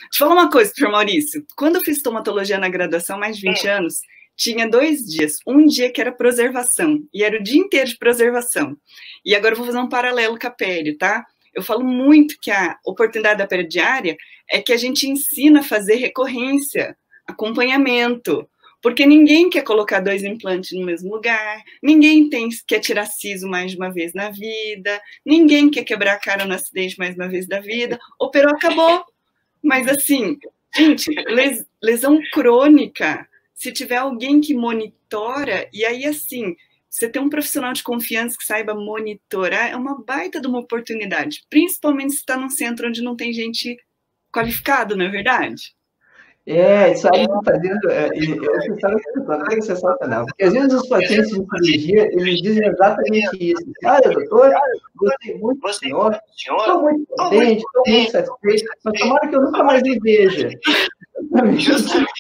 eu falar uma coisa, professor Maurício. Quando eu fiz estomatologia na graduação, mais de 20 anos, tinha 2 dias. Um dia que era preservação, e era o dia inteiro de preservação. E agora eu vou fazer um paralelo com a pério, tá? Eu falo muito que a oportunidade da peridiária é que a gente ensina a fazer recorrência, acompanhamento, porque ninguém quer colocar 2 implantes no mesmo lugar, ninguém quer tirar siso mais de uma vez na vida, ninguém quer quebrar a cara no acidente mais uma vez da vida, operou, acabou. Mas assim, gente, lesão crônica, se tiver alguém que monitora, e aí assim, você ter um profissional de confiança que saiba monitorar, é uma baita de uma oportunidade, principalmente se está num centro onde não tem gente qualificada, não é verdade? Isso aí fazendo, você sabe que é sensacional, porque às vezes os pacientes de cirurgia, eles dizem exatamente isso. Doutor, gostei muito do senhor, estou muito contente, estou muito satisfeito, mas tomara que eu nunca mais me veja.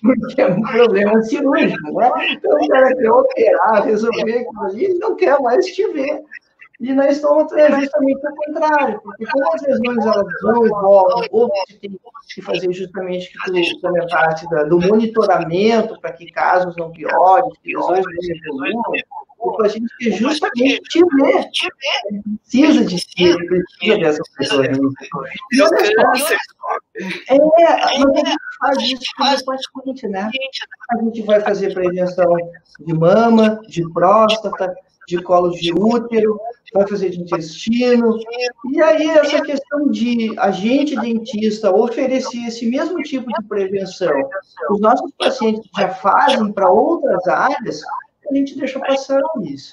Porque é um problema cirúrgico, né? Então, o cara quer operar, resolver aquilo ali, ele não quer mais te ver. E na estomatologia é justamente o contrário, porque como as lesões elas vão e voltam, ou você tem que fazer justamente o que tu comentaste do monitoramento para que casos não piorem, que lesões não evoluam, o paciente que justamente te vê, ele precisa de ti, ele precisa dessa pessoa. E olha só, mas a gente faz isso frequentemente, né? A gente vai fazer prevenção de mama, de próstata, de colo de útero, vai fazer de intestino, e aí essa questão de a gente dentista oferecer esse mesmo tipo de prevenção, os nossos pacientes já fazem para outras áreas, a gente deixa passar isso.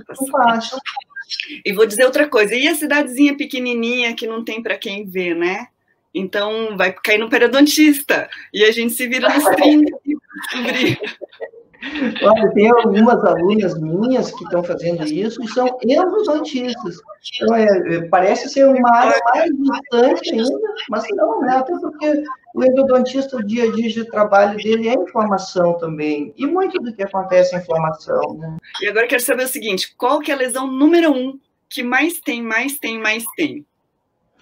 Não faz. E vou dizer outra coisa, e a cidadezinha pequenininha que não tem para quem ver, né? Então vai cair no periodontista, e a gente se vira nos 30 e descobrir. Olha, tem algumas alunas minhas que estão fazendo isso e são endodontistas. Então, parece ser uma área mais distante ainda, mas não, né? Até porque o endodontista, o dia a dia de trabalho dele é informação também. E muito do que acontece é informação, né? E agora eu quero saber o seguinte, qual que é a lesão número 1 que mais tem?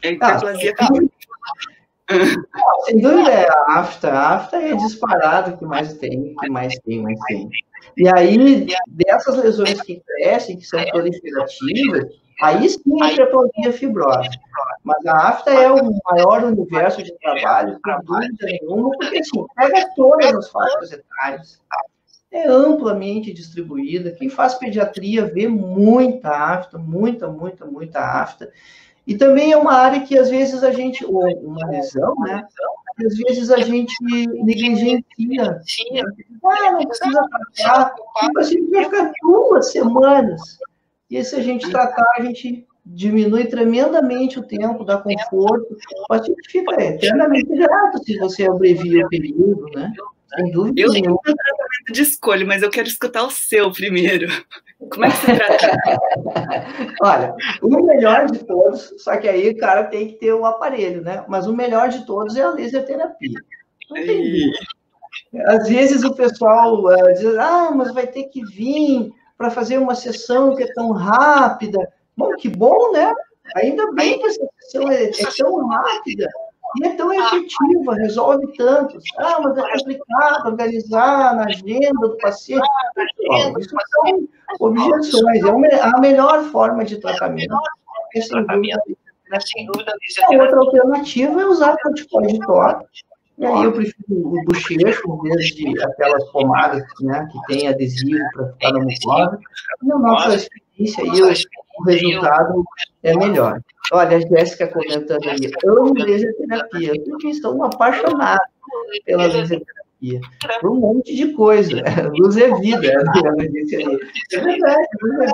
É a hiperplasia sem dúvida é a afta. A afta é disparado que mais tem. E aí, dessas lesões que crescem, que são proliferativas, aí sim a hiperplasia fibrosa. Mas a afta é o maior universo de trabalho, sem dúvida nenhuma, porque assim, pega todas as faixas etárias, é amplamente distribuída. Quem faz pediatria vê muita afta, muita afta. E também é uma área que, às vezes, a gente... Ou uma lesão, né? Às vezes, a gente negligencia. Não precisa tratar. O paciente vai ficar 2 semanas. E se a gente tratar, a gente diminui tremendamente o tempo, dá conforto. O paciente fica eternamente grato se você abrevia o período, né? Sem dúvida nenhuma. Eu tenho um tratamento de escolha, mas eu quero escutar o seu primeiro. Como é que você trata? Olha, o melhor de todos, só que aí o cara tem que ter um aparelho, né? Mas o melhor de todos é a laser terapia. Não tem dúvida. Às vezes o pessoal diz, mas vai ter que vir para fazer uma sessão que é tão rápida. Bom, que bom, né? Ainda bem que essa sessão é tão rápida e é tão efetiva, resolve tanto. Mas é complicado organizar na agenda do paciente. Isso são objeções. É a melhor forma de tratamento. A outra alternativa é usar corticoide tópico. E aí eu prefiro o bochecho, em vez de aquelas pomadas, né, que tem adesivo para ficar na mucosa. Na nossa experiência, aí, o resultado é melhor. Olha, a Jéssica comentando aí, amo laser terapia, porque estou apaixonado pela laser terapia. Por um monte de coisa. Luz é vida, ela disse aí. É verdade.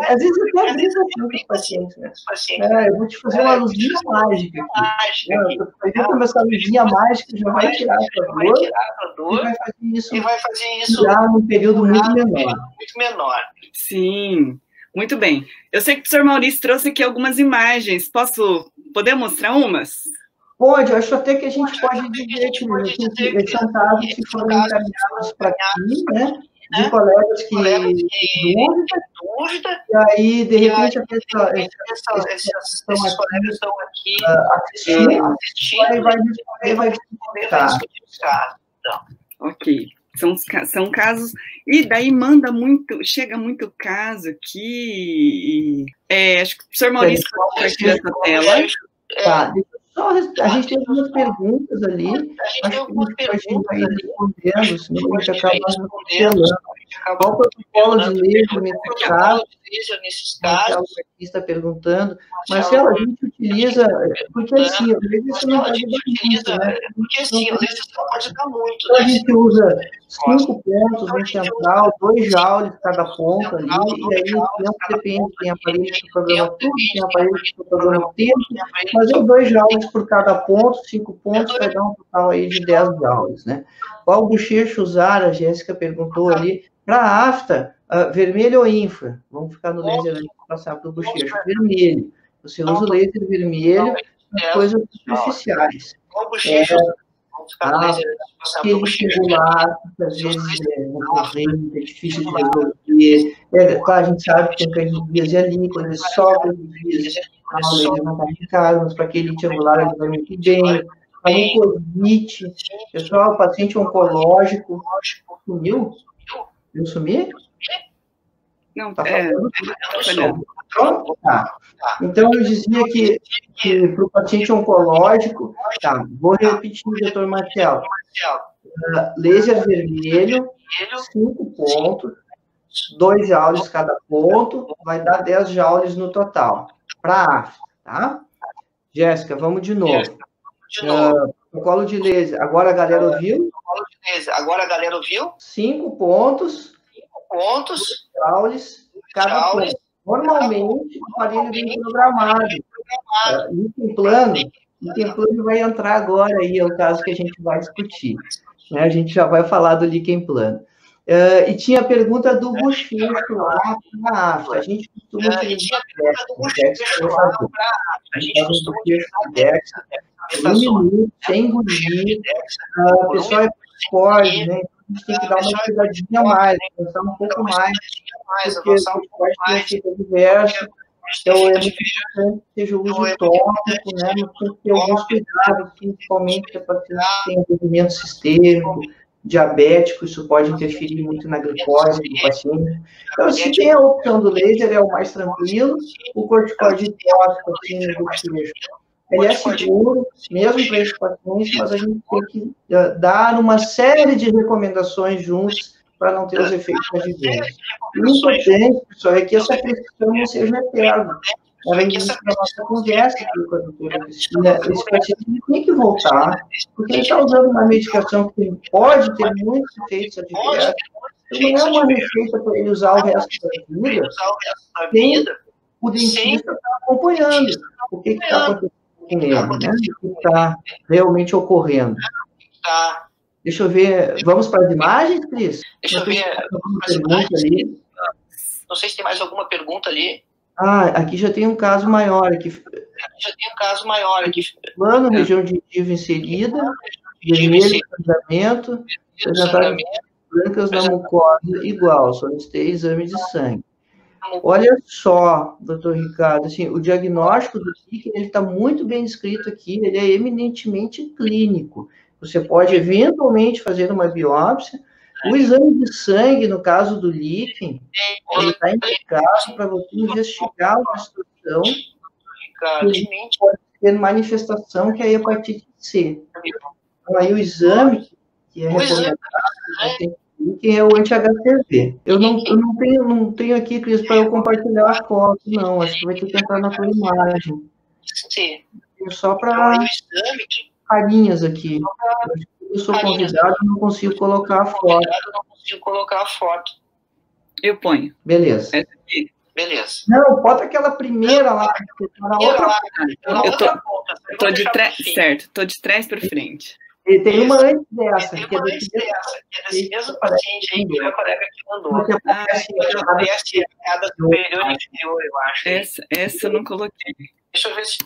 Às vezes eu até brinco assim com os pacientes, né? Eu vou te fazer uma luzinha mágica aqui. Vai ver como essa luzinha mágica já vai tirar a dor e vai fazer isso já num período muito menor. Sim. Muito bem. Eu sei que o professor Maurício trouxe aqui algumas imagens. Poder mostrar umas? Pode, eu acho até que a gente pode dizer que são casos que foram encaminhados para aqui, né? De colegas que dúvida, dúvida. E aí, de repente, esses colegas estão aqui assistindo, vai responder, vai explicar. Então. Ok. São casos, e daí chega muito caso aqui, acho que o professor Maurício compartilha essa tela. Tá, a gente tem algumas perguntas ali, acho que a gente vai respondendo, senão a gente acaba atropelando. Qual o protocolo de laser nesses casos? O aqui está perguntando. Marcelo, a gente utiliza, porque assim, às vezes isso não pode dar muito, né? Porque assim, às vezes não pode dar muito. Então a gente usa 5 pontos no central, 2 joules cada ponto ali, e aí o tempo depende, tem aparelho que programa tudo, tem aparelho que programa o tempo, mas é 2 joules por cada ponto, 5 pontos, vai dar um total aí de 10 joules, né? Qual bochecho usar? A Jéssica perguntou ali. Para a afta, vermelho ou infra? Vamos ficar no laser antes de passar para o bochecho. Vermelho. Você usa o laser vermelho para coisas superficiais. Aquele singular, que às vezes é difícil de resolver. Claro, a gente sabe que tem candidias ali, quando ele sopra candidias, o laser não está indicado, mas para aquele triangular ele vai muito bem. A mucosite, pessoal, paciente oncológico, sumiu? Eu sumi? Não, tá falando? Tá. Então, eu dizia que para o paciente oncológico, tá, vou repetir, doutor Marcelo, laser vermelho, 5 pontos, 2 joules cada ponto, vai dar 10 joules no total, para afta, tá? Jéssica, vamos de novo. Protocolo de laser, agora a galera ouviu? 5 pontos, joules, cada ponto. Normalmente, o aparelho vem programado. Item plano vai entrar agora aí, é o caso que a gente vai discutir. Né? A gente já vai falar do líquen plano. E tinha a pergunta do bochecho lá na afta. A gente costuma utilizar um minuto, sem engolir. O pessoal é psicólogo, né? A gente tem que dar uma estudadinha a mais, pensar um pouco mais, porque pode ter efeito adverso. Então, é muito importante que seja o uso tópico, né? Mas tem que ter alguns cuidados, principalmente para pacientes que têm envolvimento sistêmico, diabético, isso pode interferir muito na glicose do paciente. Então, se tem a opção do laser, é o mais tranquilo, o corticoide tópico, assim, no bochecho. Ele é seguro, mesmo para esses pacientes, mas a gente tem que dar uma série de recomendações juntos para não ter os efeitos adversos. O importante, pessoal, é que essa prescrição não seja eterna. Ela existe na nossa conversa aqui com a doutora Cristina. Esse paciente tem que voltar, porque ele está usando uma medicação que pode ter muitos efeitos adversos. Então, não é uma receita para ele usar o resto da vida. O dentista está acompanhando o que está acontecendo com ele, né? O que está realmente ocorrendo. Deixa eu ver. Vamos para as imagens, Cris? Deixa eu ver. Não sei se tem mais alguma pergunta ali. Aqui já tem um caso maior. Plano, região gengiva inserida, vermelho, sangramento, brancas na mucosa, igual, solicitei exame de sangue. Olha só, doutor Ricardo, assim, o diagnóstico do líquen, ele está muito bem escrito aqui, ele é eminentemente clínico. Você pode, eventualmente, fazer uma biópsia. O exame de sangue, no caso do líquen, ele está indicado para você investigar uma situação que pode ter manifestação, que é a hepatite C. Então, aí o exame que é recomendado, que é o anti-HCV. Eu não tenho aqui, Cris, para eu compartilhar a foto, não. Acho que vai ter que entrar na tua imagem. Sim. Só para carinhas aqui. Eu sou convidado e não consigo colocar a foto. Eu ponho. Beleza. Essa aqui. Beleza. Não, bota aquela primeira lá. Eu tô de trás, certo. Tô de trás para frente. E tem uma antes dessa, que é desse mesmo paciente aí que o meu colega aqui mandou. Aparece a da superior e inferior, eu acho. Essa eu não coloquei. Deixa eu ver se...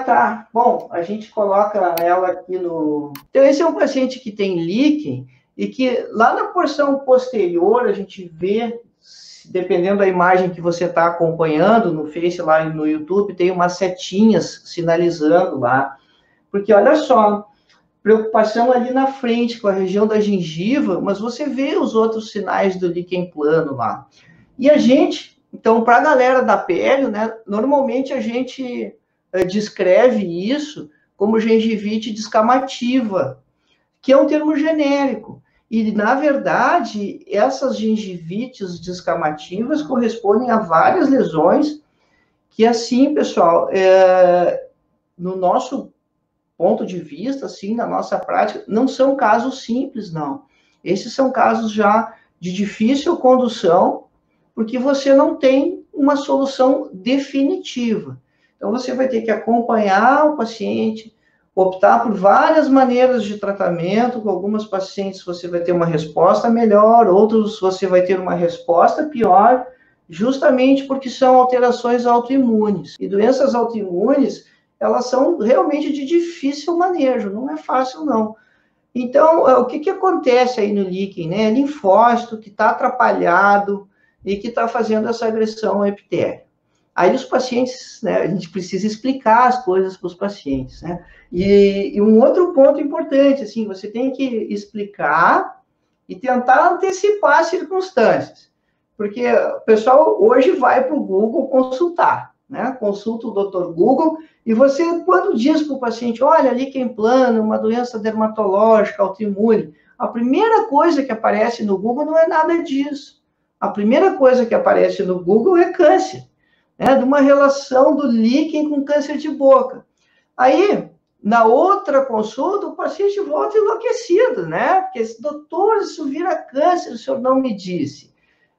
Tá. Bom, a gente coloca ela aqui no... Então, esse é um paciente que tem líquen e que lá na porção posterior a gente vê dependendo da imagem que você está acompanhando no Face, lá no YouTube, tem umas setinhas sinalizando lá. Porque, olha só, preocupação ali na frente com a região da gengiva, mas você vê os outros sinais do líquen plano lá. E a gente, então, para a galera da pele, né, normalmente a gente descreve isso como gengivite descamativa, que é um termo genérico. E, na verdade, essas gengivites descamativas correspondem a várias lesões que, assim, pessoal, no nosso ponto de vista, assim, na nossa prática, não são casos simples, não. Esses são casos já de difícil condução, porque você não tem uma solução definitiva. Então, você vai ter que acompanhar o paciente, optar por várias maneiras de tratamento. Com algumas pacientes você vai ter uma resposta melhor, outros você vai ter uma resposta pior, justamente porque são alterações autoimunes. E doenças autoimunes, elas são realmente de difícil manejo, não é fácil, não. Então, o que acontece aí no líquen, né? É linfócito que está atrapalhado e que está fazendo essa agressão ao epitélio. Aí os pacientes, né, a gente precisa explicar as coisas para os pacientes, né? E um outro ponto importante, assim, você tem que explicar e tentar antecipar as circunstâncias. Porque o pessoal hoje vai para o Google consultar, né? Consulta o Dr. Google e você, quando diz para o paciente, olha, líquen plano, uma doença dermatológica autoimune, a primeira coisa que aparece no Google não é nada disso. A primeira coisa que aparece no Google é câncer, né? De uma relação do líquen com câncer de boca. Aí, na outra consulta, o paciente volta enlouquecido, né? Porque, doutor, isso vira câncer, o senhor não me disse.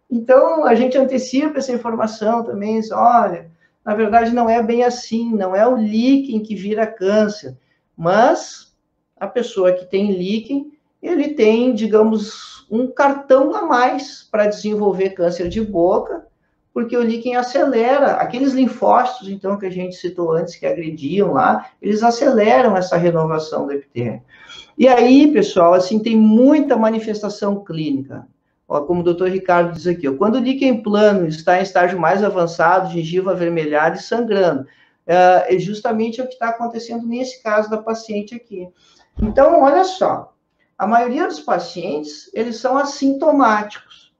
Então, a gente antecipa essa informação também, diz, olha, na verdade não é bem assim, não é o líquen que vira câncer, mas a pessoa que tem líquen, ele tem, digamos, um cartão a mais para desenvolver câncer de boca, porque o líquen acelera, aqueles linfócitos, então, que a gente citou antes, que agrediam lá, eles aceleram essa renovação do epitélio. E aí, pessoal, assim, tem muita manifestação clínica. Ó, como o doutor Ricardo diz aqui, ó, quando o líquen plano está em estágio mais avançado, gengiva avermelhada e sangrando, é justamente o que está acontecendo nesse caso da paciente aqui. Então, olha só, a maioria dos pacientes, eles são assintomáticos,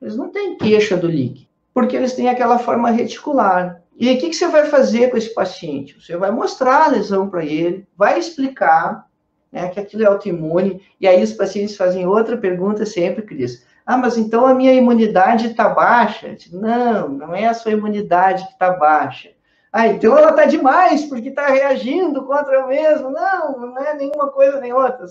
eles não têm queixa do líquen, porque eles têm aquela forma reticular. E aí, o que você vai fazer com esse paciente? Você vai mostrar a lesão para ele, vai explicar, né, que aquilo é autoimune, e aí os pacientes fazem outra pergunta sempre, Cris. Ah, mas então a minha imunidade está baixa? Não, não é a sua imunidade que está baixa. Ah, então ela está demais, porque está reagindo contra eu mesmo. Não, não é nenhuma coisa nem outra.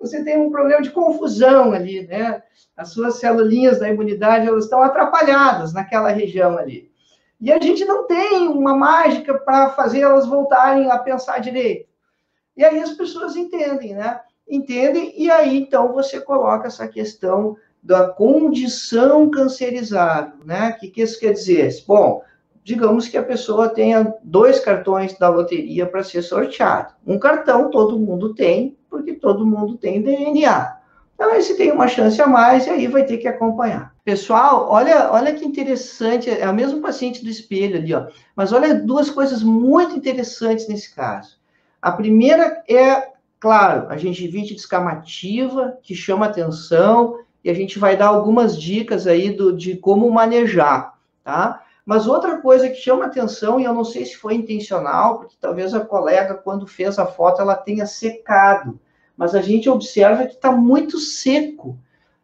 Você tem um problema de confusão ali, né? As suas celulinhas da imunidade, elas estão atrapalhadas naquela região ali. E a gente não tem uma mágica para fazer elas voltarem a pensar direito. E aí as pessoas entendem, né? Entendem, e aí então você coloca essa questão da condição cancerizável, né? O que isso quer dizer? Bom, digamos que a pessoa tenha 2 cartões da loteria para ser sorteado. Um cartão todo mundo tem, porque todo mundo tem DNA. Então, esse tem uma chance a mais e aí vai ter que acompanhar. Pessoal, olha que interessante, é o mesmo paciente do espelho ali, ó. Mas olha 2 coisas muito interessantes nesse caso. A primeira é, claro, a gengivite descamativa, que chama atenção, e a gente vai dar algumas dicas aí de como manejar, tá? Mas outra coisa que chama atenção, e eu não sei se foi intencional, porque talvez a colega, quando fez a foto, ela tenha secado, mas a gente observa que está muito seco.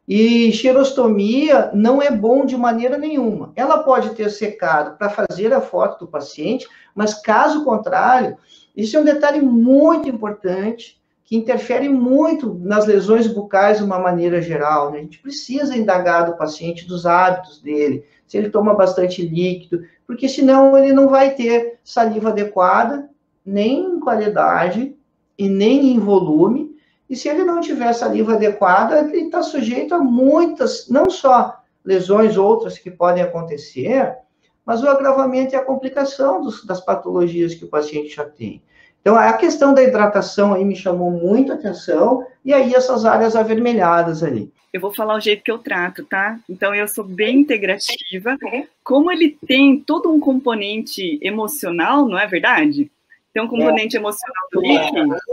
E xerostomia não é bom de maneira nenhuma. Ela pode ter secado para fazer a foto do paciente, mas caso contrário, isso é um detalhe muito importante, que interfere muito nas lesões bucais de uma maneira geral, né? A gente precisa indagar do paciente, dos hábitos dele, se ele toma bastante líquido, porque senão ele não vai ter saliva adequada, nem em qualidade e nem em volume, e se ele não tiver saliva adequada, ele está sujeito a muitas, não só lesões outras que podem acontecer, mas o agravamento e a complicação das patologias que o paciente já tem. Então, a questão da hidratação aí me chamou muito a atenção, e aí essas áreas avermelhadas ali. Eu vou falar o jeito que eu trato, tá? Então, eu sou bem integrativa. Como ele tem todo um componente emocional, não é verdade? Tem um componente emocional do líquido. Muito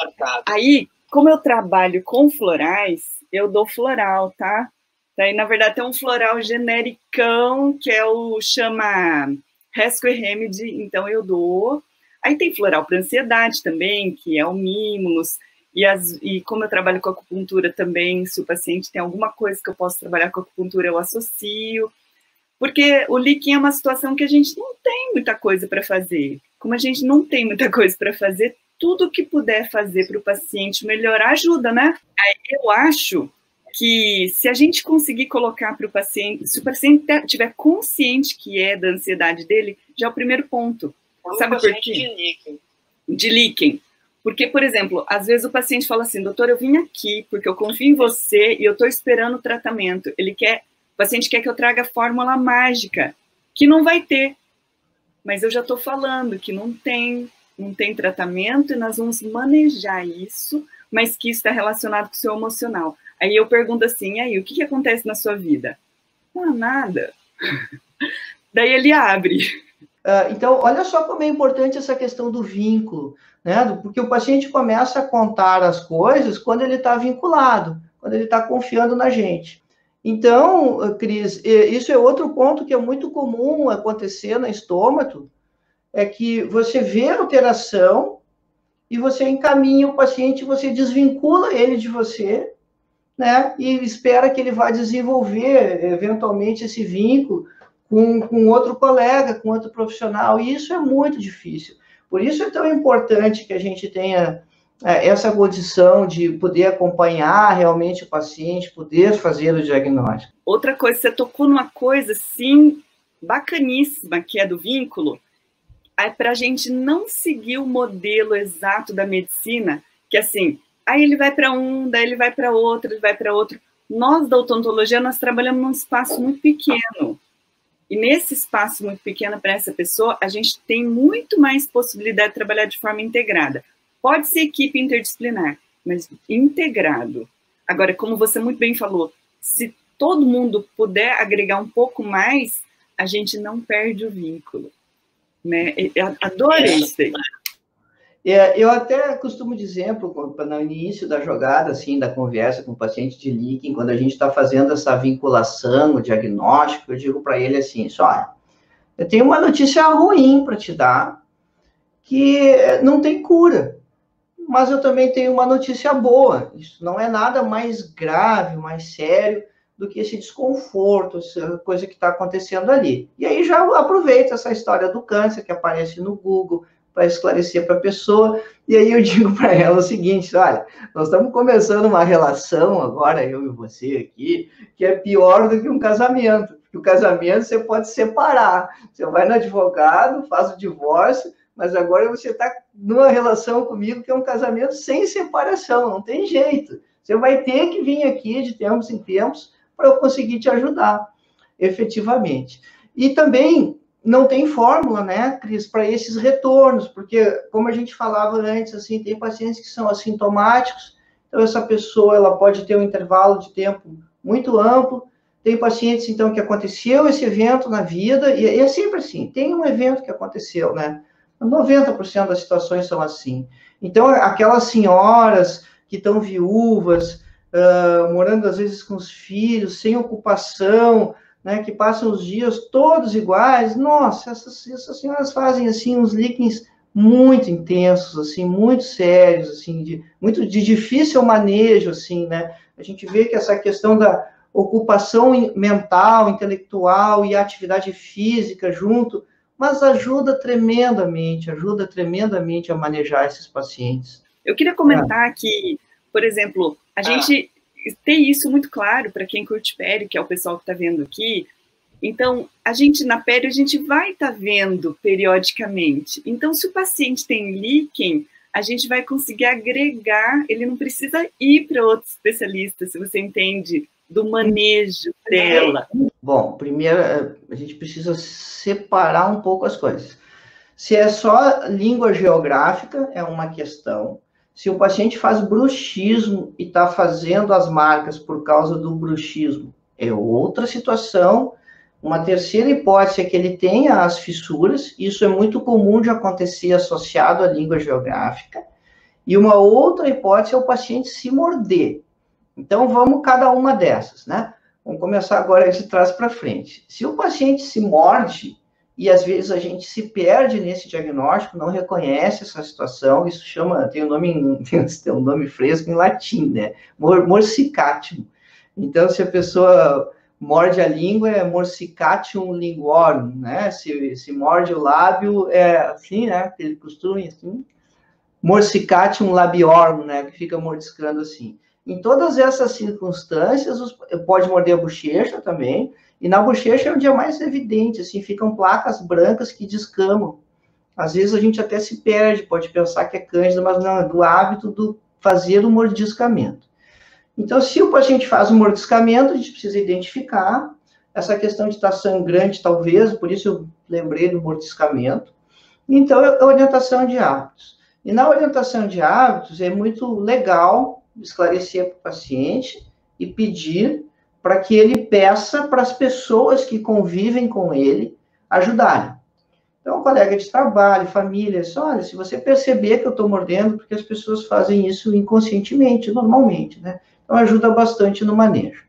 marcado. Aí, como eu trabalho com florais, eu dou floral, tá? Daí, na verdade, tem um floral genericão, que é o chama Rescue Remedy, então eu dou. Aí tem floral para ansiedade também, que é o Mimulus. E como eu trabalho com acupuntura também, se o paciente tem alguma coisa que eu posso trabalhar com acupuntura, eu associo. Porque o líquen é uma situação que a gente não tem muita coisa para fazer. Como a gente não tem muita coisa para fazer, tudo que puder fazer para o paciente melhorar ajuda, né? Aí eu acho que se a gente conseguir colocar para o paciente, se o paciente estiver consciente que é da ansiedade dele, já é o primeiro ponto. Sabe por quê? De líquen. Porque, por exemplo, às vezes o paciente fala assim, doutor, eu vim aqui porque eu confio em você e eu estou esperando o tratamento. O paciente quer que eu traga fórmula mágica, que não vai ter. Mas eu já estou falando que não tem tratamento e nós vamos manejar isso, mas que isso está relacionado com o seu emocional. Aí eu pergunto assim, aí, o que acontece na sua vida? Ah, nada. Daí ele abre. Então, olha só como é importante essa questão do vínculo, né? Porque o paciente começa a contar as coisas quando ele está vinculado, quando ele está confiando na gente. Então, Cris, isso é outro ponto que é muito comum acontecer na estômato, é que você vê a alteração e você encaminha o paciente, você desvincula ele de você, né? E espera que ele vá desenvolver, eventualmente, esse vínculo com outro colega, com outro profissional, e isso é muito difícil. Por isso é tão importante que a gente tenha essa condição de poder acompanhar realmente o paciente, poder fazer o diagnóstico. Outra coisa, você tocou numa coisa, assim, bacaníssima, que é do vínculo, é para a gente não seguir o modelo exato da medicina, que assim, aí ele vai para um, daí ele vai para outro, ele vai para outro. Nós, da odontologia, nós trabalhamos num espaço muito pequeno. E nesse espaço muito pequeno para essa pessoa, a gente tem muito mais possibilidade de trabalhar de forma integrada. Pode ser equipe interdisciplinar, mas integrado. Agora, como você muito bem falou, se todo mundo puder agregar um pouco mais, a gente não perde o vínculo. Né? Eu adorei isso aí. Eu até costumo dizer, no início da jogada, assim, da conversa com o paciente de líquen, quando a gente está fazendo essa vinculação, o diagnóstico, eu digo para ele assim, olha, eu tenho uma notícia ruim para te dar, que não tem cura, mas eu também tenho uma notícia boa, isso não é nada mais grave, mais sério do que esse desconforto, essa coisa que está acontecendo ali. E aí já aproveita essa história do câncer que aparece no Google, para esclarecer para a pessoa, e aí eu digo para ela o seguinte, olha, nós estamos começando uma relação agora, eu e você aqui, que é pior do que um casamento, porque o casamento você pode separar, você vai no advogado, faz o divórcio, mas agora você está numa relação comigo que é um casamento sem separação, não tem jeito, você vai ter que vir aqui de tempos em tempos para eu conseguir te ajudar, efetivamente. E também não tem fórmula, né, Cris, para esses retornos, porque, como a gente falava antes, assim, tem pacientes que são assintomáticos, então essa pessoa ela pode ter um intervalo de tempo muito amplo, tem pacientes, então, que aconteceu esse evento na vida, e é sempre assim, tem um evento que aconteceu, né, 90% das situações são assim. Então, aquelas senhoras que estão viúvas, morando às vezes com os filhos, sem ocupação, né, que passam os dias todos iguais, nossa, essas senhoras fazem, assim, uns líquens muito intensos, assim, muito sérios, assim, muito de difícil manejo, assim, né, a gente vê que essa questão da ocupação mental, intelectual e atividade física junto, mas ajuda tremendamente a manejar esses pacientes. Eu queria comentar que, por exemplo, a gente tem isso muito claro para quem curte pério, que é o pessoal que está vendo aqui. Então, a gente na pério, a gente vai estar vendo periodicamente. Então, se o paciente tem líquen, a gente vai conseguir agregar, ele não precisa ir para outro especialista, se você entende, do manejo dela. Bom, primeiro, a gente precisa separar um pouco as coisas. Se é só língua geográfica, é uma questão. Se o paciente faz bruxismo e está fazendo as marcas por causa do bruxismo, é outra situação. Uma terceira hipótese é que ele tenha as fissuras, isso é muito comum de acontecer associado à língua geográfica. E uma outra hipótese é o paciente se morder. Então, vamos cada uma dessas, né? Vamos começar agora de trás para frente. Se o paciente se morde, e às vezes a gente se perde nesse diagnóstico, não reconhece essa situação, isso chama, tem um nome fresco em latim, né? Morsicatium. Então, se a pessoa morde a língua, é morsicatium linguorum, né? Se morde o lábio, é assim, né? Aquele costume assim. Morsicatium labiorum, né? Que fica mordiscando assim. Em todas essas circunstâncias, pode morder a bochecha também, e na bochecha é onde é mais evidente, assim, ficam placas brancas que descamam. Às vezes a gente até se perde, pode pensar que é cândida, mas não, é do hábito do fazer o mordiscamento. Então, se o paciente faz o mordiscamento, a gente precisa identificar essa questão de estar sangrante, talvez, por isso eu lembrei do mordiscamento. Então, a orientação de hábitos. E na orientação de hábitos, é muito legal esclarecer para o paciente e pedir para que ele peça para as pessoas que convivem com ele ajudarem. Então, colega de trabalho, família, olha, se você perceber que eu estou mordendo, porque as pessoas fazem isso inconscientemente, normalmente, né? Então, ajuda bastante no manejo.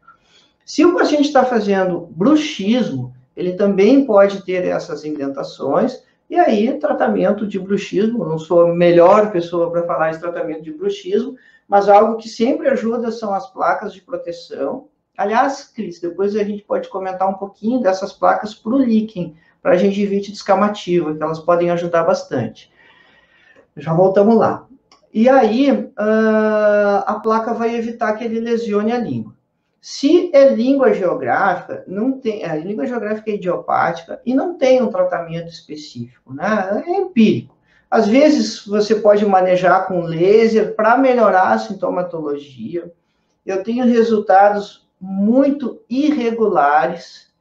Se o paciente está fazendo bruxismo, ele também pode ter essas indentações, e aí, tratamento de bruxismo, não sou a melhor pessoa para falar de tratamento de bruxismo, mas algo que sempre ajuda são as placas de proteção. Aliás, Cris, depois a gente pode comentar um pouquinho dessas placas para o líquen, para a gengivite descamativa, que elas podem ajudar bastante. Já voltamos lá. E aí, a placa vai evitar que ele lesione a língua. Se é língua geográfica, não tem, a língua geográfica é idiopática e não tem um tratamento específico, né? É empírico. Às vezes, você pode manejar com laser para melhorar a sintomatologia. Eu tenho resultados muito irregulares.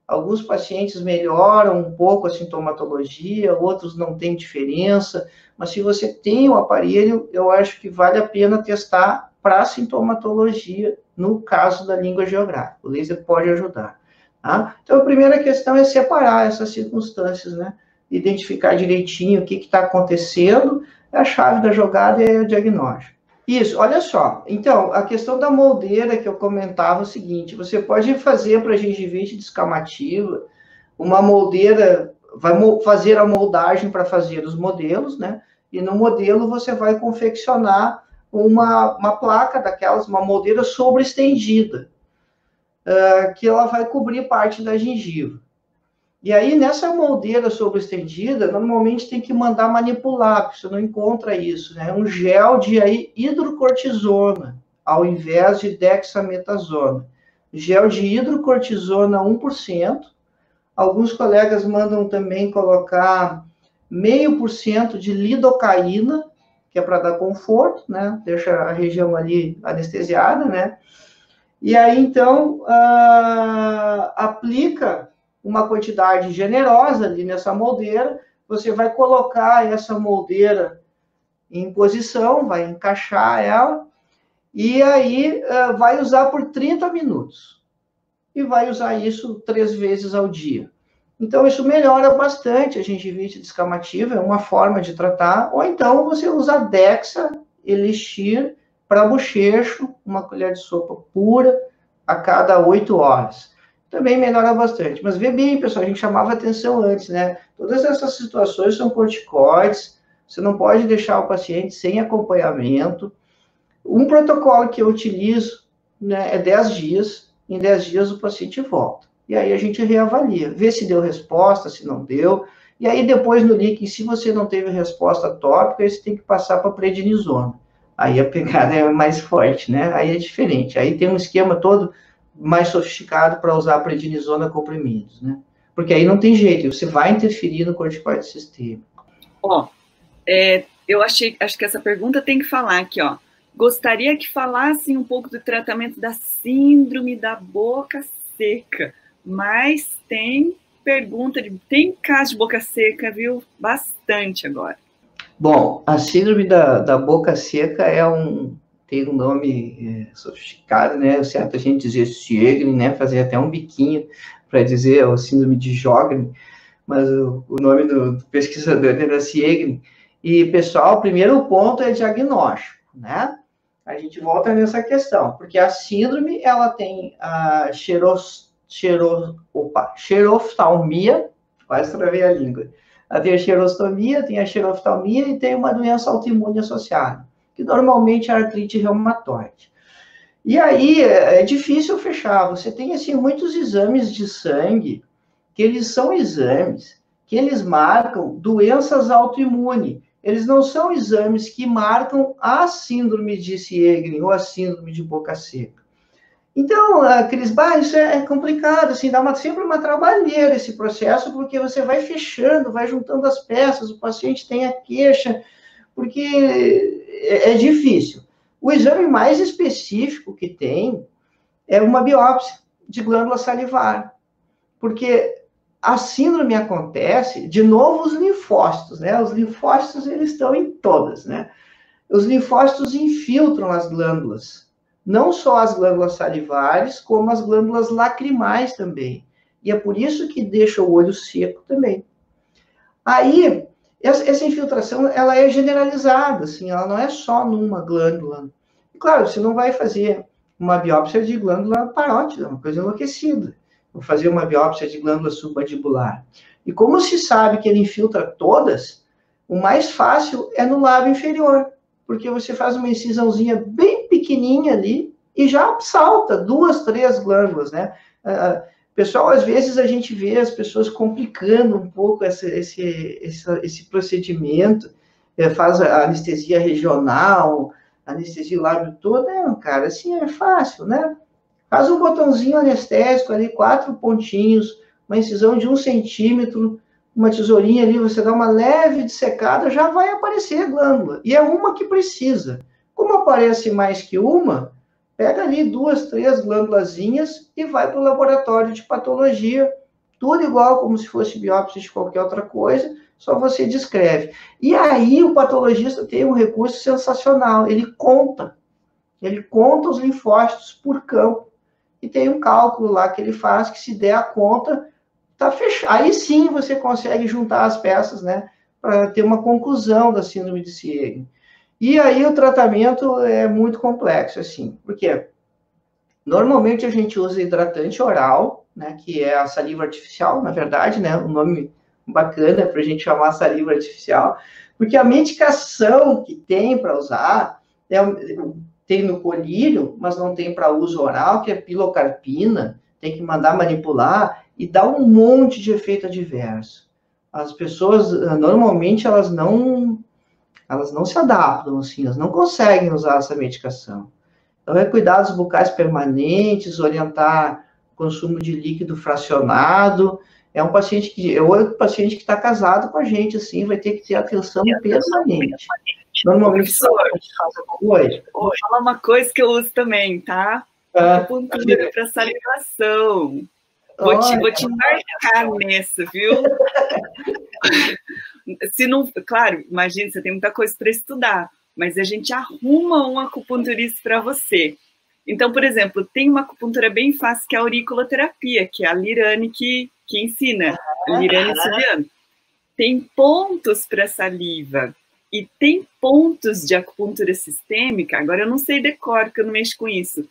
Alguns pacientes melhoram um pouco a sintomatologia, outros não têm diferença. Mas se você tem o aparelho, eu acho que vale a pena testar para a sintomatologia, no caso da língua geográfica. O laser pode ajudar. Tá? Então, a primeira questão é separar essas circunstâncias, né? Identificar direitinho o que está acontecendo. A chave da jogada é o diagnóstico. Isso, olha só. Então, a questão da moldeira que eu comentava é o seguinte, você pode fazer para gengivite descamativa, uma moldeira, vai fazer a moldagem para fazer os modelos, né? E no modelo você vai confeccionar uma placa daquelas, uma moldeira sobreestendida, que ela vai cobrir parte da gengiva. E aí, nessa moldeira sobreestendida, normalmente tem que mandar manipular, porque você não encontra isso, né? Um gel de hidrocortisona, ao invés de dexametasona. Gel de hidrocortisona 1%. Alguns colegas mandam também colocar 0,5% de lidocaína, que é para dar conforto, né? Deixa a região ali anestesiada, né? E aí, então, aplica uma quantidade generosa ali nessa moldeira, você vai colocar essa moldeira em posição, vai encaixar ela, e aí vai usar por 30 minutos. E vai usar isso 3 vezes ao dia. Então, isso melhora bastante a gengivite descamativa, é uma forma de tratar, ou então você usa Dexa, Elixir, para bochecho, uma colher de sopa pura, a cada 8 horas. Também melhora bastante. Mas vê bem, pessoal, a gente chamava atenção antes, né? Todas essas situações são corticoides, você não pode deixar o paciente sem acompanhamento. Um protocolo que eu utilizo, né, é 10 dias, em 10 dias o paciente volta. E aí a gente reavalia, vê se deu resposta, se não deu. E aí depois no líquen, se você não teve resposta tópica, aí você tem que passar para prednisona. Aí a pegada é mais forte, né? Aí é diferente. Aí tem um esquema todo mais sofisticado para usar a prednisona comprimidos, né? Porque aí não tem jeito, você vai interferir no corticoide sistêmico. Ó, eu acho que essa pergunta tem que falar aqui, ó. Gostaria que falassem um pouco do tratamento da síndrome da boca seca, mas tem pergunta, tem caso de boca seca, viu? Bastante agora. Bom, a síndrome da boca seca tem um nome sofisticado, né? Certo, a gente dizia Sjögren, né? Fazer até um biquinho para dizer a síndrome de Sjögren, mas o nome do pesquisador era Sjögren. E, pessoal, o primeiro ponto é diagnóstico, né? A gente volta nessa questão, porque a síndrome, ela tem a xeroftalmia, quase travei a língua. Ela tem a xerostomia, tem a xeroftalmia e tem uma doença autoimune associada, que normalmente é a artrite reumatoide. E aí é difícil fechar. Você tem assim muitos exames de sangue, que eles são exames que eles marcam doenças autoimunes. Eles não são exames que marcam a síndrome de Sjögren ou a síndrome de boca seca. Então, Cris, isso é complicado, assim, dá sempre uma trabalheira esse processo, porque você vai fechando, vai juntando as peças, o paciente tem a queixa, porque é difícil. O exame mais específico que tem é uma biópsia de glândula salivar, porque a síndrome acontece, de novo, os linfócitos, né? Os linfócitos, eles estão em todas, né? Os linfócitos infiltram as glândulas, não só as glândulas salivares, como as glândulas lacrimais também. E é por isso que deixa o olho seco também. Aí, essa infiltração, ela é generalizada, assim, ela não é só numa glândula. E, claro, você não vai fazer uma biópsia de glândula parótida, uma coisa enlouquecida. Vou fazer uma biópsia de glândula submandibular. E como se sabe que ele infiltra todas, o mais fácil é no lábio inferior, porque você faz uma incisãozinha bem pequenininha ali e já salta 2, 3 glândulas, né? Pessoal, às vezes a gente vê as pessoas complicando um pouco esse procedimento, faz a anestesia regional, anestesia o lábio todo, cara, assim é fácil, né? Faz um botãozinho anestésico ali, 4 pontinhos, uma incisão de 1 centímetro, uma tesourinha ali, você dá uma leve dissecada, já vai aparecer a glândula. E é uma que precisa. Como aparece mais que uma, pega ali 2, 3 glândulazinhas e vai para o laboratório de patologia, tudo igual como se fosse biópsia de qualquer outra coisa, só você descreve. E aí o patologista tem um recurso sensacional, ele conta os linfócitos por campo, e tem um cálculo lá que ele faz, que se der a conta, tá fechado. Aí sim você consegue juntar as peças, né, para ter uma conclusão da síndrome de Sjögren. E aí o tratamento é muito complexo, assim, porque normalmente a gente usa hidratante oral, né, que é a saliva artificial, na verdade, né, um nome bacana para a gente chamar saliva artificial, porque a medicação que tem para usar tem no colírio, mas não tem para uso oral, que é pilocarpina, tem que mandar manipular e dá um monte de efeito adverso. As pessoas, normalmente, elas não se adaptam, assim, elas não conseguem usar essa medicação. Então, é cuidados bucais permanentes, orientar o consumo de líquido fracionado. É um paciente que está casado com a gente, assim, vai ter que ter atenção permanente. Normalmente, vou falar uma coisa que eu uso também, tá? Acupuntura para salivação. Vou te marcar nessa, viu? Se não, claro, imagina, você tem muita coisa para estudar, mas a gente arruma um acupunturista para você. Então, por exemplo, tem uma acupuntura bem fácil que é a auriculoterapia, que é a Lirane que ensina, a Lirane Silviano. Tem pontos para saliva. E tem pontos de acupuntura sistêmica, agora eu não sei decor, porque eu não mexo com isso,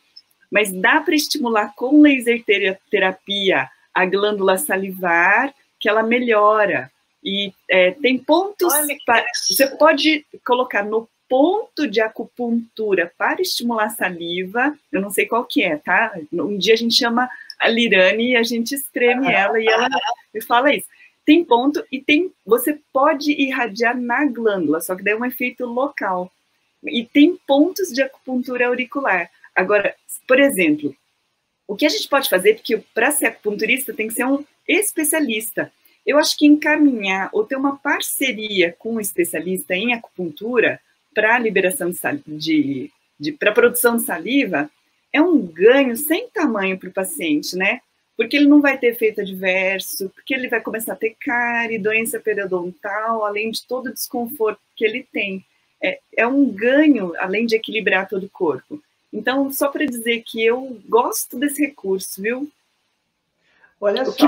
mas dá para estimular com laser terapia a glândula salivar, que ela melhora. E tem pontos, você pode colocar no ponto de acupuntura para estimular a saliva, eu não sei qual que é, tá? Um dia a gente chama a Lirane e a gente espreme ela e ela me fala isso. Tem ponto e você pode irradiar na glândula, só que daí é um efeito local. E tem pontos de acupuntura auricular. Agora, por exemplo, o que a gente pode fazer, porque para ser acupunturista tem que ser um especialista. Eu acho que encaminhar ou ter uma parceria com um especialista em acupuntura para liberação para produção de saliva é um ganho sem tamanho para o paciente, né? porque ele não vai ter efeito adverso, porque ele vai começar a ter cárie, doença periodontal, além de todo o desconforto que ele tem. É um ganho, além de equilibrar todo o corpo. Então, só para dizer que eu gosto desse recurso, viu? Olha só,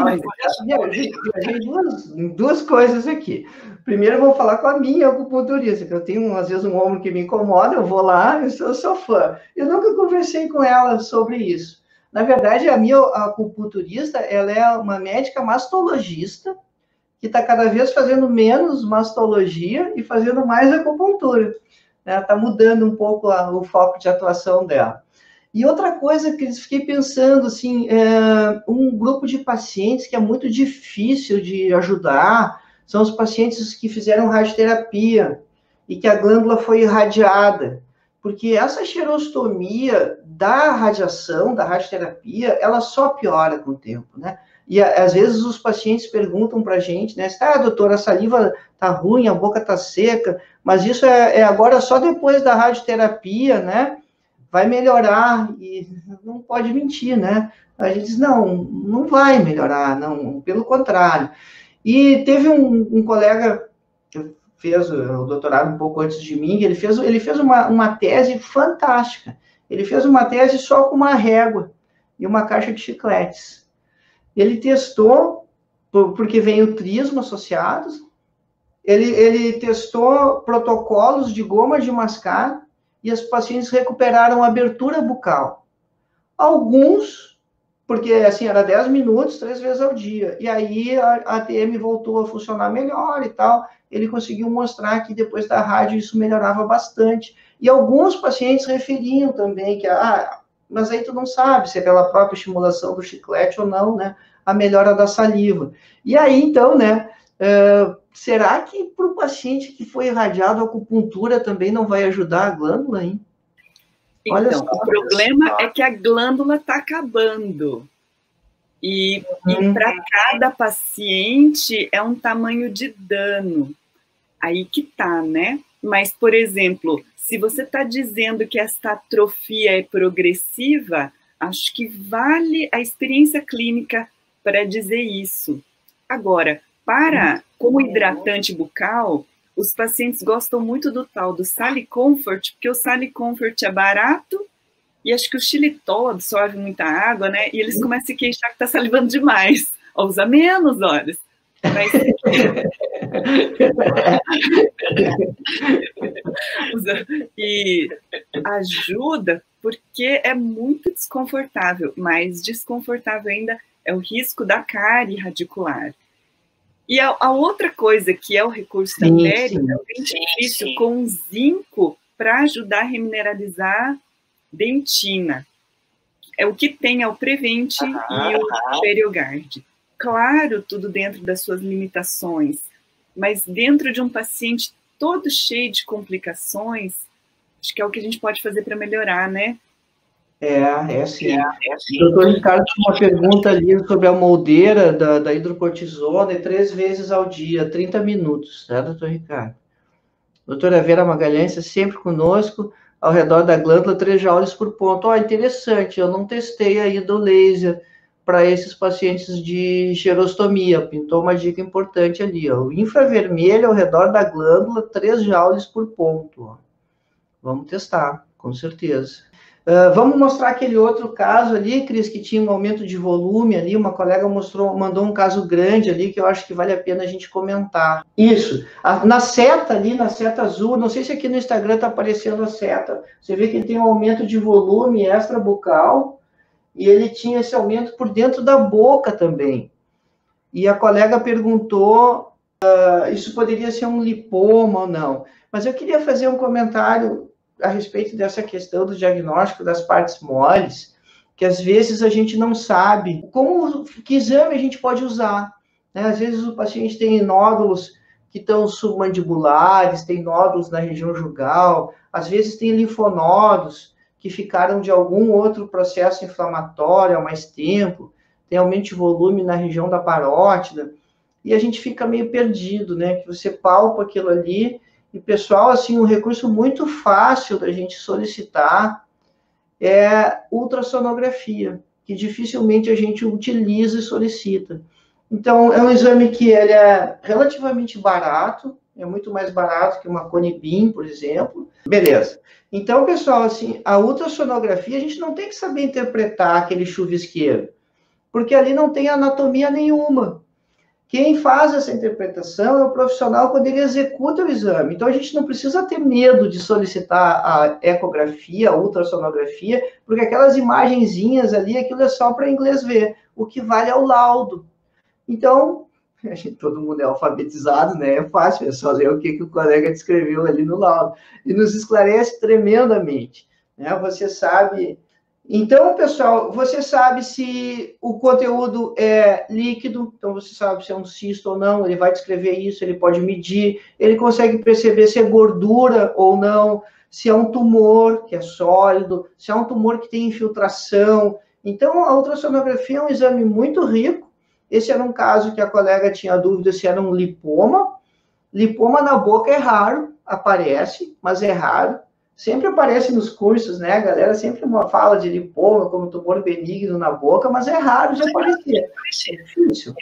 duas coisas aqui. Primeiro, eu vou falar com a minha acupunturista, que eu tenho, às vezes, um ombro que me incomoda, eu vou lá, eu sou fã. Eu nunca conversei com ela sobre isso. Na verdade, a minha acupunturista, ela é uma médica mastologista, que está cada vez fazendo menos mastologia e fazendo mais acupuntura. Está mudando um pouco o foco de atuação dela. E outra coisa que eu fiquei pensando, assim, um grupo de pacientes que é muito difícil de ajudar são os pacientes que fizeram radioterapia e que a glândula foi irradiada. Porque essa xerostomia da radiação, da radioterapia, ela só piora com o tempo, né? E às vezes os pacientes perguntam para a gente, né? Doutora, a saliva tá ruim, a boca tá seca, mas isso é agora só depois da radioterapia, né? Vai melhorar, e não pode mentir, né? A gente diz, não vai melhorar, não, pelo contrário. E teve um colega que fez o doutorado um pouco antes de mim, ele fez uma tese fantástica. Ele fez uma tese só com uma régua e uma caixa de chicletes. Ele testou, porque vem o trismo associados, ele testou protocolos de goma de mascar e os pacientes recuperaram a abertura bucal. Alguns, porque assim, era 10 minutos, 3 vezes ao dia. E aí a ATM voltou a funcionar melhor e tal. Ele conseguiu mostrar que depois da rádio isso melhorava bastante. E alguns pacientes referiam também que, mas aí tu não sabe se é pela própria estimulação do chiclete ou não, né? A melhora da saliva. E aí, então, né? Será que para o paciente que foi irradiado a acupuntura também não vai ajudar a glândula, hein? Olha só, o problema é que a glândula está acabando. E para cada paciente é um tamanho de dano. Aí que tá, né? Mas, por exemplo, se você está dizendo que esta atrofia é progressiva, acho que vale a experiência clínica para dizer isso. Agora, como hidratante bucal, os pacientes gostam muito do tal do Salicomfort, porque o Salicomfort é barato e acho que o xilitol absorve muita água, né? E eles começam a se queixar que está salivando demais. Usa menos horas. Mas... e ajuda porque é muito desconfortável. Mais desconfortável ainda é o risco da cárie radicular. E a outra coisa que é o recurso da pele é o dentifrício com zinco para ajudar a remineralizar dentina. É o que tem é o Prevent e o Periogard. Claro, tudo dentro das suas limitações, mas dentro de um paciente todo cheio de complicações, acho que é o que a gente pode fazer para melhorar, né? É sim. O doutor Ricardo tinha uma pergunta ali sobre a moldeira da hidrocortisona 3 vezes ao dia, 30 minutos, né, doutor Ricardo? Doutora Vera Magalhães é sempre conosco, ao redor da glândula, 3 joules por ponto. Interessante, eu não testei ainda o laser para esses pacientes de xerostomia, pintou uma dica importante ali, ó. O infravermelho ao redor da glândula, 3 joules por ponto. Ó. Vamos testar, com certeza. Vamos mostrar aquele outro caso ali, Cris, que tinha um aumento de volume ali, uma colega mandou um caso grande ali, que eu acho que vale a pena a gente comentar. Isso, na seta ali, na seta azul, não sei se aqui no Instagram está aparecendo a seta, você vê que ele tem um aumento de volume extrabucal, e ele tinha esse aumento por dentro da boca também. E a colega perguntou, isso poderia ser um lipoma ou não, mas eu queria fazer um comentário a respeito dessa questão do diagnóstico das partes moles, que às vezes a gente não sabe que exame a gente pode usar. Né? Às vezes o paciente tem nódulos que estão submandibulares, tem nódulos na região jugal, às vezes tem linfonodos que ficaram de algum outro processo inflamatório há mais tempo, tem aumento de volume na região da parótida, e a gente fica meio perdido, né? Que você palpa aquilo ali. E, pessoal, assim, um recurso muito fácil da gente solicitar é ultrassonografia. que dificilmente a gente utiliza e solicita. Então, é um exame que ele é relativamente barato, é muito mais barato que uma Conibin, por exemplo. Beleza. Então, pessoal, assim, a ultrassonografia, a gente não tem que saber interpretar aquele chuvisqueiro, porque ali não tem anatomia nenhuma. Quem faz essa interpretação é o profissional quando ele executa o exame. Então, a gente não precisa ter medo de solicitar a ecografia, a ultrassonografia, porque aquelas imagenzinhas ali, aquilo é só para inglês ver. O que vale é o laudo. Então, todo mundo é alfabetizado, né? É fácil, é só ler o que o colega descreveu ali no laudo. E nos esclarece tremendamente, né? Você sabe... Então, pessoal, você sabe se o conteúdo é líquido, então você sabe se é um cisto ou não, ele vai descrever isso, ele pode medir, ele consegue perceber se é gordura ou não, se é um tumor que é sólido, se é um tumor que tem infiltração. Então, a ultrassonografia é um exame muito rico. Esse era um caso que a colega tinha dúvida se era um lipoma. Lipoma na boca é raro, aparece, mas é raro. Sempre aparece nos cursos, né? A galera sempre fala de lipoma como tumor benigno na boca, mas é raro de aparecer. É difícil,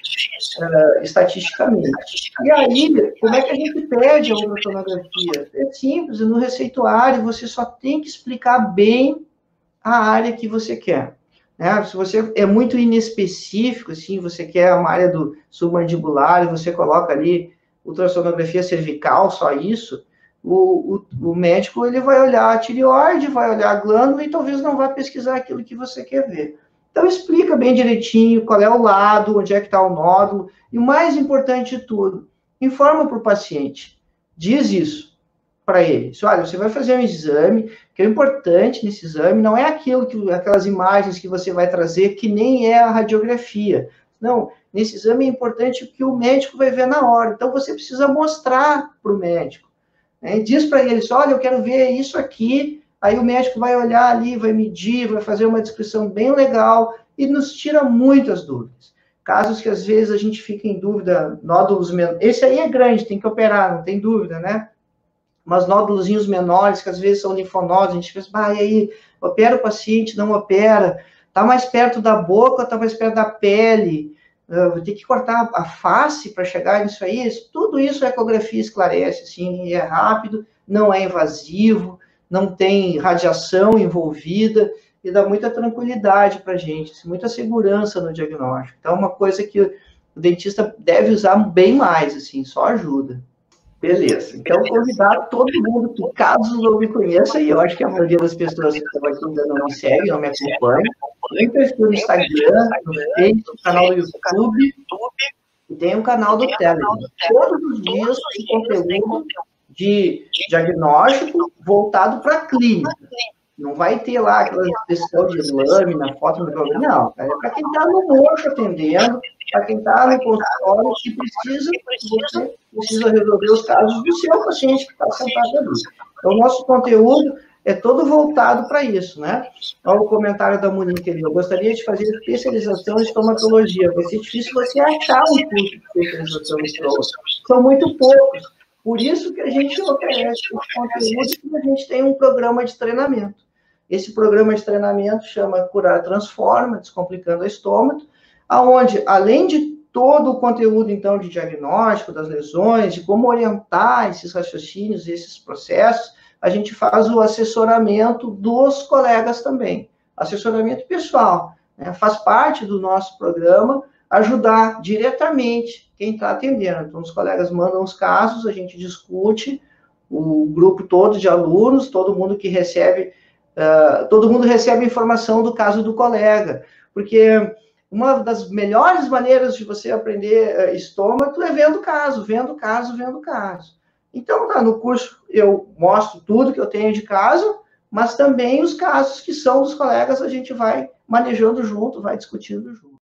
estatisticamente. E aí, como é que a gente pede a ultrassonografia? É simples, no receituário você só tem que explicar bem a área que você quer. Né? Se você é muito inespecífico, assim, você quer uma área do submandibular e você coloca ali ultrassonografia cervical, só isso, o médico ele vai olhar a tireoide, vai olhar a glândula e talvez não vá pesquisar aquilo que você quer ver. Então, explica bem direitinho qual é o lado, onde é que está o nódulo, e o mais importante de tudo, informa para o paciente, diz isso para ele. Olha, você vai fazer um exame, que é importante nesse exame, não é aquelas imagens que você vai trazer, que nem é a radiografia. Não, nesse exame é importante o que o médico vai ver na hora. Então, você precisa mostrar para o médico. Né? Diz para eles, olha, eu quero ver isso aqui, aí o médico vai olhar ali, vai medir, vai fazer uma descrição bem legal e nos tira muitas dúvidas. Casos que às vezes a gente fica em dúvida, nódulos menores, esse aí é grande, tem que operar, não tem dúvida, né? Mas nódulozinhos menores, que às vezes são linfonodos, a gente pensa, e aí, opera o paciente, não opera, está mais perto da boca, está mais perto da pele, vou ter que cortar a face para chegar nisso aí, tudo isso a ecografia esclarece, assim, é rápido, não é invasivo, não tem radiação envolvida, e dá muita tranquilidade para a gente, muita segurança no diagnóstico. Então, é uma coisa que o dentista deve usar bem mais, assim, só ajuda. Beleza. Então, convidar todo mundo que, caso não me conheça, e eu acho que a maioria das pessoas que estão aqui ainda não me seguem, não me acompanham, tem perfil no Instagram, no Facebook, no canal do YouTube, e tem um canal do Telegram. Todos os dias tem conteúdo de diagnóstico voltado para a clínica. Não vai ter lá aquela questão de lâmina, foto no programa, não. É para quem está no mocho atendendo, para quem está no consultório que você precisa resolver os casos do seu paciente que está sentado ali. Então, o nosso conteúdo é todo voltado para isso, né? Olha o comentário da Monique ali. Eu gostaria de fazer especialização em estomatologia. Vai ser difícil você achar um curso de especialização em estomatologia. São muito poucos. Por isso que a gente oferece esse conteúdo e a gente tem um programa de treinamento. Esse programa de treinamento chama Curar Transforma, Descomplicando a Estômago, aonde, além de todo o conteúdo, então, de diagnóstico das lesões, de como orientar esses raciocínios, esses processos, a gente faz o assessoramento dos colegas também, assessoramento pessoal, né? Faz parte do nosso programa ajudar diretamente quem está atendendo. Então, os colegas mandam os casos, a gente discute, o grupo todo de alunos, todo mundo recebe informação do caso do colega, porque uma das melhores maneiras de você aprender estômago é vendo caso. Então, no curso eu mostro tudo que eu tenho de caso, mas também os casos que são dos colegas a gente vai manejando junto, vai discutindo junto.